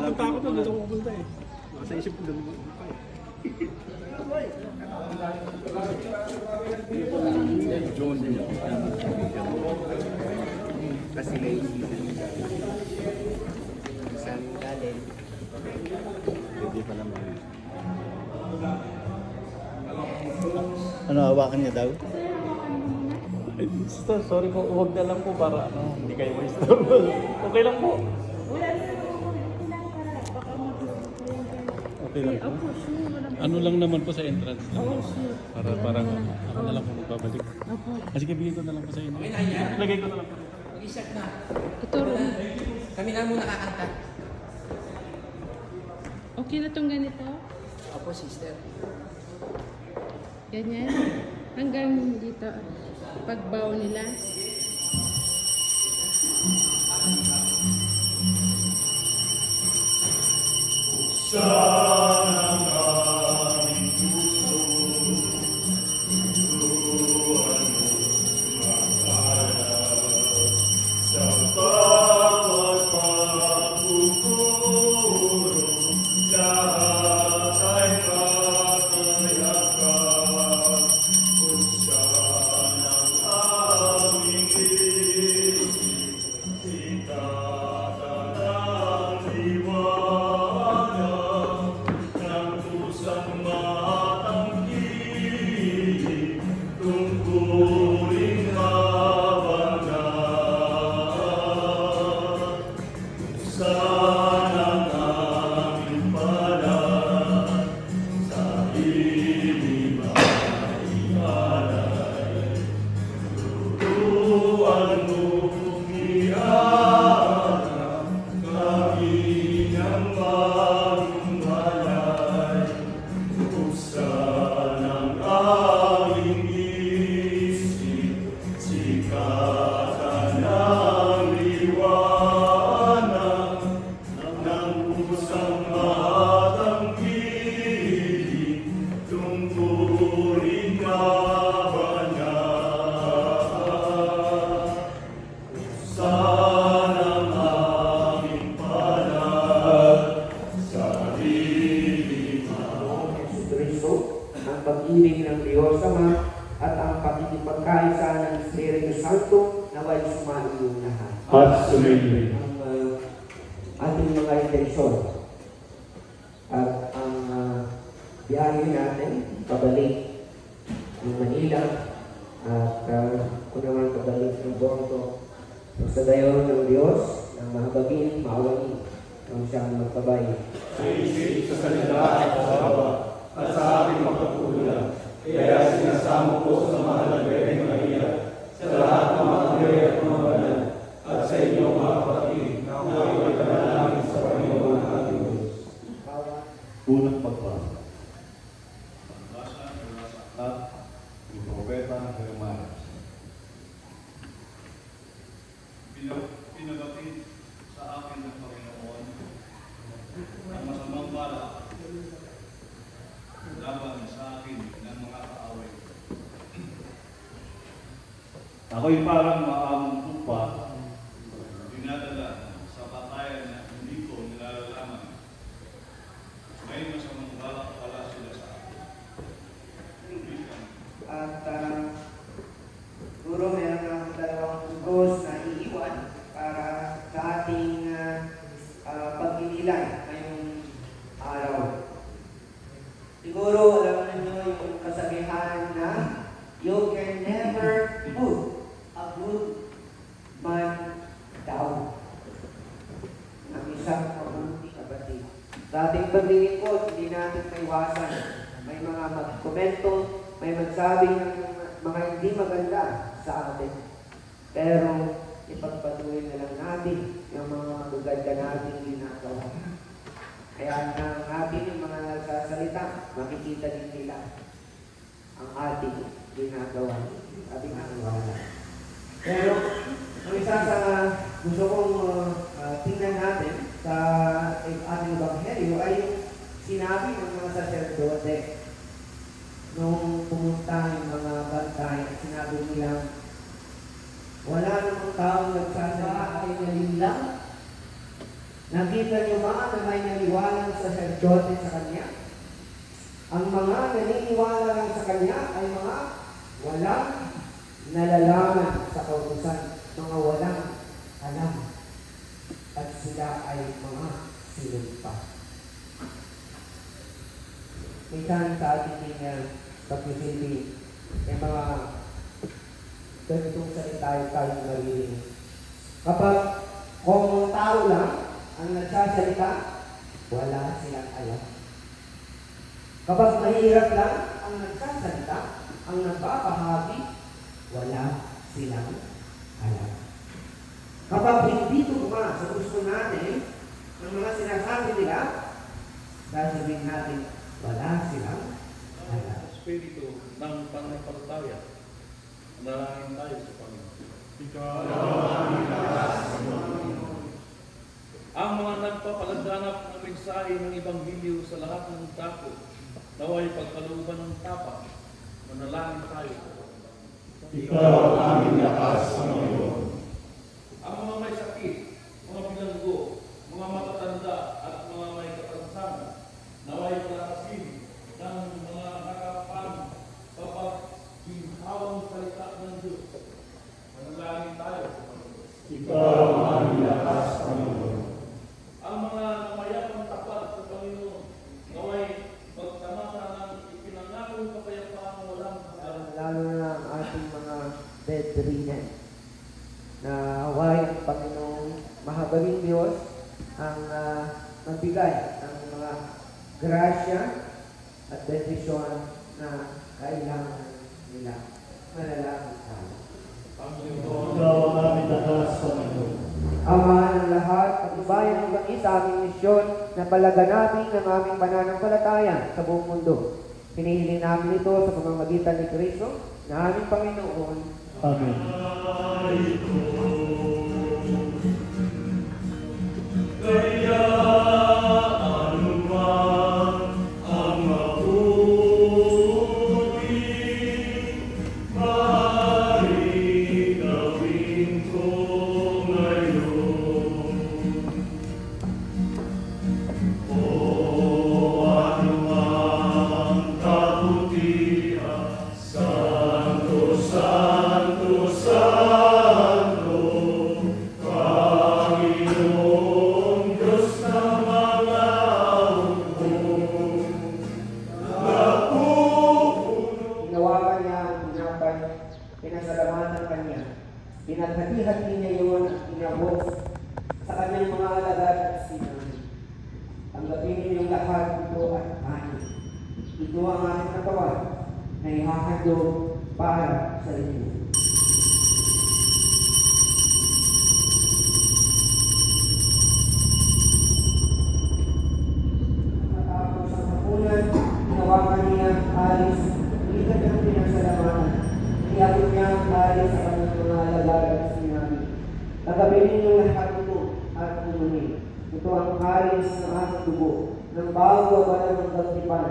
ang takot na doon ako pupunta eh. Nasa isip ko doon pa eh. John din ako. Kasi lazy. Saan galing? Hindi pa naman. Ano, hawakan niya daw? Ay, sister, sorry po. Huwag na lang po para hindi kayo ma-istorbo. Okay lang po. Okay lang po. Ano lang naman po sa entrance lang. Para parang ako na lang po magbabalik. Kasi bigay ko na lang po sa inyo. Lagay ko na lang po. Mag-isip na. Ito rin. Kami na muna kakanta. Okay na tong ganito? Opo, sister. Ganyan. Hanggang dito. Pagbaw nila. Ang pag-ibig ng Diyos Ama at ang pakikipagkaisa ng Espiritu Santo naway sumaiyo lahat. At sumayin. Ang ating mga intensyon at ang biyahe natin pabalik ng Manila at kung naman pabalik ng Bordo sa dayon ng Diyos ng mahabagin, maawain ng siyang magpabay. Sa isip, sa salita at sa awa, at sa aking magpapula. Kaya sinasamo ko sa mahal na Birheng Maria, sa lahat ng mga anghel at mga banal, at sa inyong mga kapatid, na ako'y ipanalangin sa Panginoon ating Diyos. Unang pagbasa. At yung propeta Jeremiah. Pinabatid sa akin ng Panginoon ang masamang balak laban sa akin ng mga kaaway. Ako'y parang maamong tupa, dinadala sa patayan na hindi ko nilalalaman. May masamang balak pala sila sa akin. At siguro meron ng dalawang tugos na iiwan para sa ating pagninilay ngayong araw. Siguro alam ninyo yung kasabihan na you can never put a good man down. Ang isang mabuting kapatid. Sa ating paglilingkod, hindi natin maiwasan. May mga magkomento, may magsabi ng mga hindi maganda sa atin. Pero ipagpatuloy na lang natin yung mga magaganda natin ginagawa. Kaya ng ating yung mga nagsasalita, makikita din nila ang ating ginagawa, ating ginagawa. Pero ang isa sa gusto kong tingnan natin sa ating Ebanghelyo ay yung sinabi ng mga saserdote nung pumunta yung mga bantay at sinabi nilang wala namang taong nagsasalita ay nalinlang. Nakita niyo ba na may saserdote sa Kanya. Ang mga naniniwala lang sa Kanya ay mga walang nalalaman sa kautusan, mga walang alam, at sila ay mga sinumpa. Minsan sa ating pagsisilbi, may mga ganitong salita tayo maririnig. Kapag kung tao lang ang nagsasalita, wala silang alam. Kapag mahirap lang ang nagsasalita, ang nagpapahagi, wala silang alam. Kapag hindi tugma sa gusto natin, ang mga sinasabi nila, sasabihin natin, wala silang alam. Espiritu ng pananampalataya. Manalangin tayo sa Panginoon. Ang mga nagpapalaganap ng mensahe ng Ebanghelyo sa lahat ng dako, naway pagkalooban ng tapang, manalangin tayo sa Panginoon. Ikaw ang aming lakas, Panginoon. Ang mga may sakit, mga bilanggo, mga matatanda at mga may kapansanan, naway palakasin ng mga nakapagpapaghinhawang salita ng Diyos. Manalangin tayo sa Panginoon. Ikaw ang aming lakas, Panginoon. Ang mga namayapang tapat sa Panginoon, naway magtamasa ng ipinangakong kapayapaan walang hanggan. Lalo na ang ating mga bedridden, na away ang Panginoong mahabaling Diyos ang magbigay ng mga grasya at bendisyon na kailangan nila. Manalangin tayo. Ikaw ang aming lakas, Panginoon. Ama ng lahat, pagbayan ng kami sa aming misyon na palaganapin ang aming pananampalataya sa buong mundo. Hinihiling namin ito sa pamamagitan ni Kristo na aming Panginoon. Amen. Kaya anuman ang mabuti, maaari gawin ko ngayon. O anumang kabutihan, Santo, Santo, Santo, Panginoong Diyos ng mga hukbo. Hinawakan niya ang tinapay, pinasalamatan kanya. Pinaghati-hati niya yun at inabot sa kanyang mga alagad at sinabi, tanggapin ninyong lahat ito at kanin. Ito ang aking katawan na ihahandog para sa inyo. Matapos ang hapunan, hinawakan niya ang alis, ikat ang pinasalamatan. Iabot niya ang alis sa kanyang mga alagad at sinabi, tanggapin ninyong lahat ito at inumin. Ito ang alis ng aking dugo, ng bago at ng pagtipan.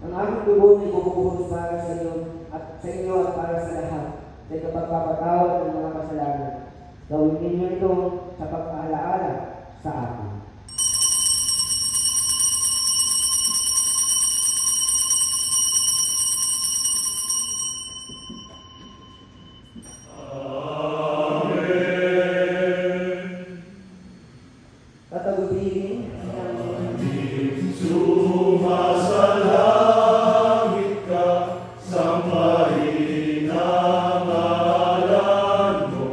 Ang aking dugo ay bubuhos para sa inyo at para sa lahat sa kapagpapatawad ng mga kasalanan. Gawin ninyo ito sa pagkaalaala sa akin. Tatagubilin ang Sumasalangit ka, sambahin ang ngalan mo.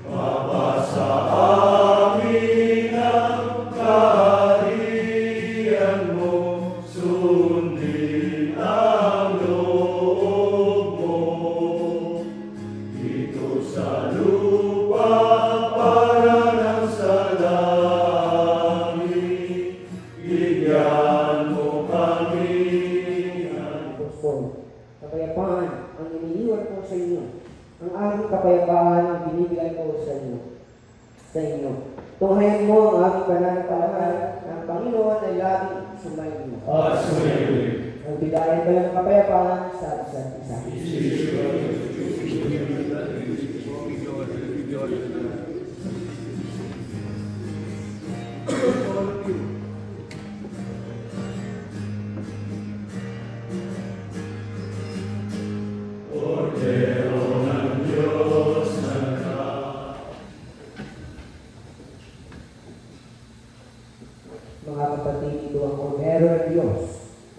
Mapasa amin ang kaharian mo, sundin ang loob mo. Dito sa lupa para ng langit, bigyan mo kami ng gusto. Kapayapaan ang iniiwan ko sa inyo. Ang aking kapayapaan ang binibigay ko sa inyo. Tunghayan mo ang aking pananampalataya ng Panginoon ay laging sumayin mo. at sumayin. Ang bigayan kayo ng kapayapaan sa isa't isa. mga kapatid, ito ang kordero ng Diyos.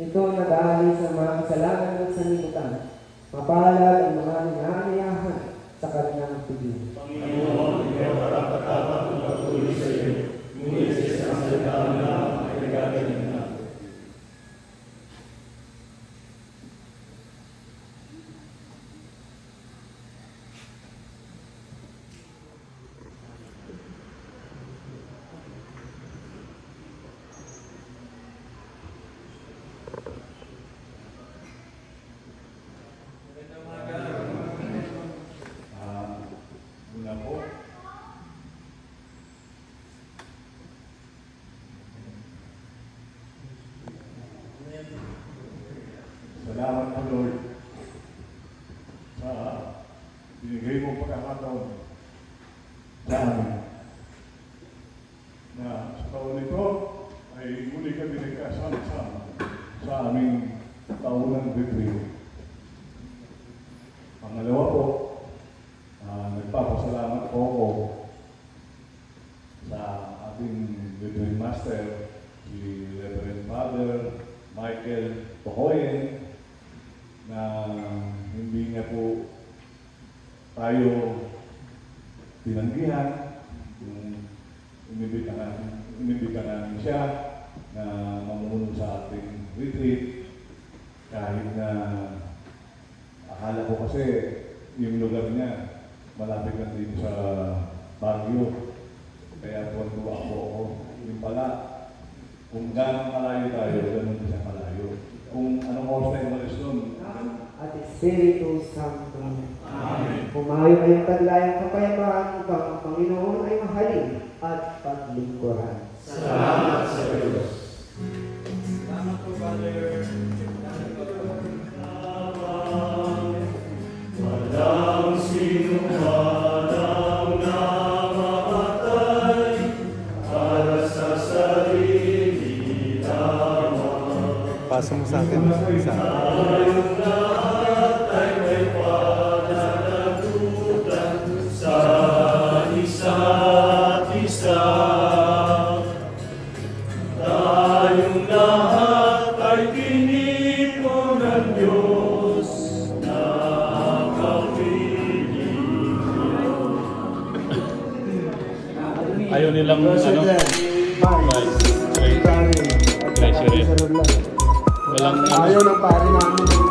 Ito ang nag-aalay sa mga kasalanan at sanlibutan. Mapalad ang mga ninanayahan sa kanyang piging. Panginoon, ikaw karapat-dapat ang pagtuli sa iyo. Ngunit sa isang salita na ay gagaling natin. Una po, salamat po Lord sa binigay mo pagkakataon sa amin na sa taon ito ay muli kami nagkasama-sama sa aming taunang retreat. Pangalawa po, nagpapasalamat po ako sa ating Reverend Master, si Reverend Father Michael Pohoyen, na hindi niya po tayo tinanggihan kung inibita namin siya na mamunod sa ating retreat kahit na akala ko kasi yung lugar niya malapit lang dito sa Baguio. Kaya tuwa po ako. Yung pala, kung gano'ng malayo tayo, gano'n siya malayo. Kung anong oras tayo malis nun. At Espiritu Santo. Amen. Pumayo kayong taglayang kapayapaan upang ang Panginoon ay mahalin at paglingkuran. Salamat sa Diyos. Salamat po, Father. Walang sino man ang namamatay para sa sarili lamang. Pasa mo sa akin. Isa. Tayong lahat ay may pananagutan sa isa't isa. Tayong lahat ay tinipon ng Diyos na kapiling. Ayaw nilang ano, rice. Rice. Rice. Walang Ayaw ng pare namin.